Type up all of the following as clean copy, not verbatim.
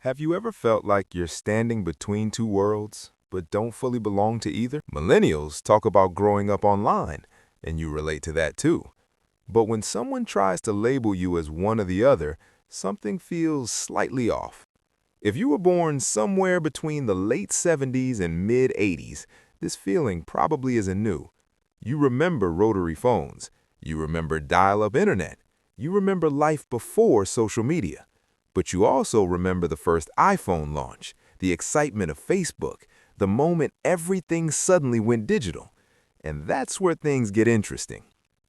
Have you ever felt like you're standing between two worlds, but don't fully belong to either? Millennials talk about growing up online, and you relate to that too. But when someone tries to label you as one or the other, something feels slightly off. If you were born somewhere between the late 70s and mid 80s, this feeling probably isn't new. You remember rotary phones. You remember dial-up internet. You remember life before social media. But you also remember the first iPhone launch, the excitement of Facebook, the moment everything suddenly went digital. And that's where things get interesting.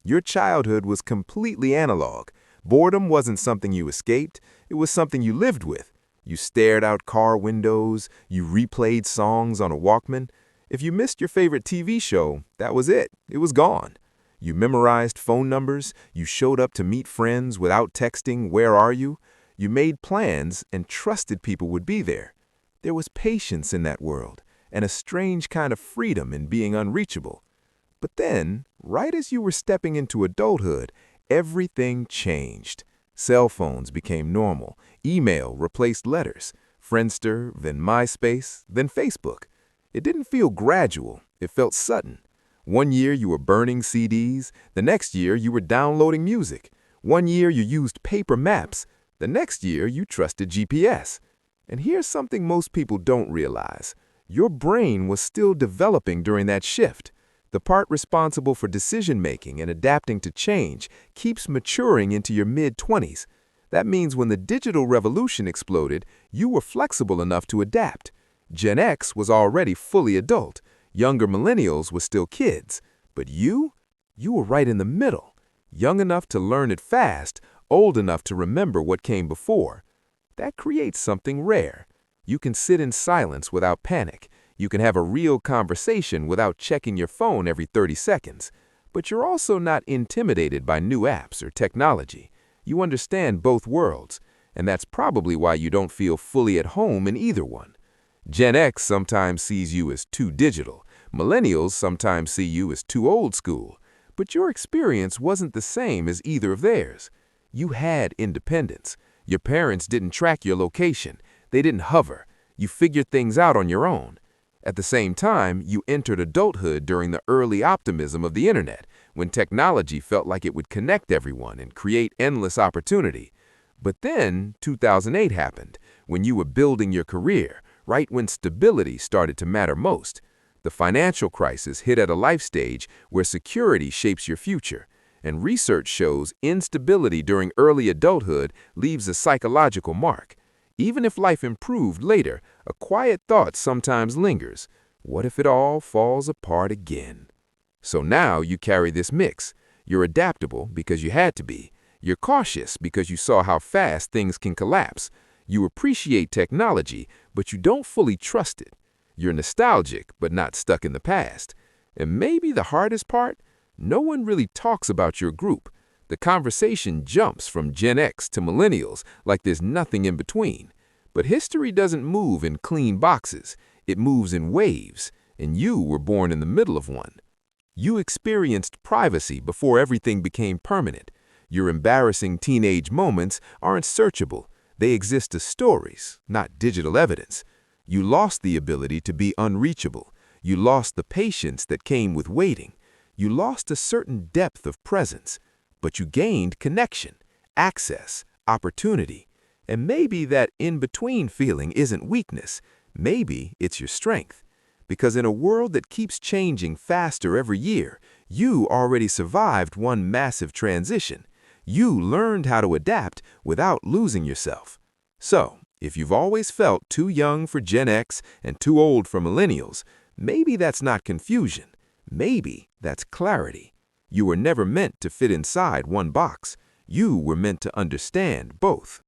Your childhood was completely analog. Boredom wasn't something you escaped, it was something you lived with. You stared out car windows, you replayed songs on a Walkman. If you missed your favorite TV show, that was it. It was gone. You memorized phone numbers, you showed up to meet friends without texting, "Where are you?" You made plans and trusted people would be there. There was patience in that world, and a strange kind of freedom in being unreachable. But then, right as you were stepping into adulthood, everything changed. Cell phones became normal, email replaced letters, Friendster, then MySpace, then Facebook. It didn't feel gradual, it felt sudden. One year you were burning CDs, the next year you were downloading music. One year you used paper maps, the next year you trusted GPS. And here's something most people don't realize. Your brain was still developing during that shift. The part responsible for decision-making and adapting to change keeps maturing into your mid-20s. That means when the digital revolution exploded, you were flexible enough to adapt. Gen X was already fully adult. Younger millennials were still kids. But you were right in the middle. Young enough to learn it fast, old enough to remember what came before. That creates something rare. You can sit in silence without panic. You can have a real conversation without checking your phone every 30 seconds. But you're also not intimidated by new apps or technology. You understand both worlds, and that's probably why you don't feel fully at home in either one. Gen X sometimes sees you as too digital. Millennials sometimes see you as too old school. But your experience wasn't the same as either of theirs. You had independence. Your parents didn't track your location. They didn't hover. You figured things out on your own. At the same time, you entered adulthood during the early optimism of the internet, when technology felt like it would connect everyone and create endless opportunity. But then 2008 happened, when you were building your career, right when stability started to matter most. The financial crisis hit at a life stage where security shapes your future. And research shows instability during early adulthood leaves a psychological mark. Even if life improved later, a quiet thought sometimes lingers. What if it all falls apart again? So now you carry this mix. You're adaptable because you had to be. You're cautious because you saw how fast things can collapse. You appreciate technology, but you don't fully trust it. You're nostalgic, but not stuck in the past. And maybe the hardest part? No one really talks about your group. The conversation jumps from Gen X to millennials like there's nothing in between. But history doesn't move in clean boxes. It moves in waves, and you were born in the middle of one. You experienced privacy before everything became permanent. Your embarrassing teenage moments aren't searchable. They exist as stories, not digital evidence. You lost the ability to be unreachable. You lost the patience that came with waiting. You lost a certain depth of presence, but you gained connection, access, opportunity. And maybe that in-between feeling isn't weakness. Maybe it's your strength. Because in a world that keeps changing faster every year, you already survived one massive transition. You learned how to adapt without losing yourself. So, if you've always felt too young for Gen X and too old for millennials, maybe that's not confusion. Maybe that's clarity. You were never meant to fit inside one box. You were meant to understand both.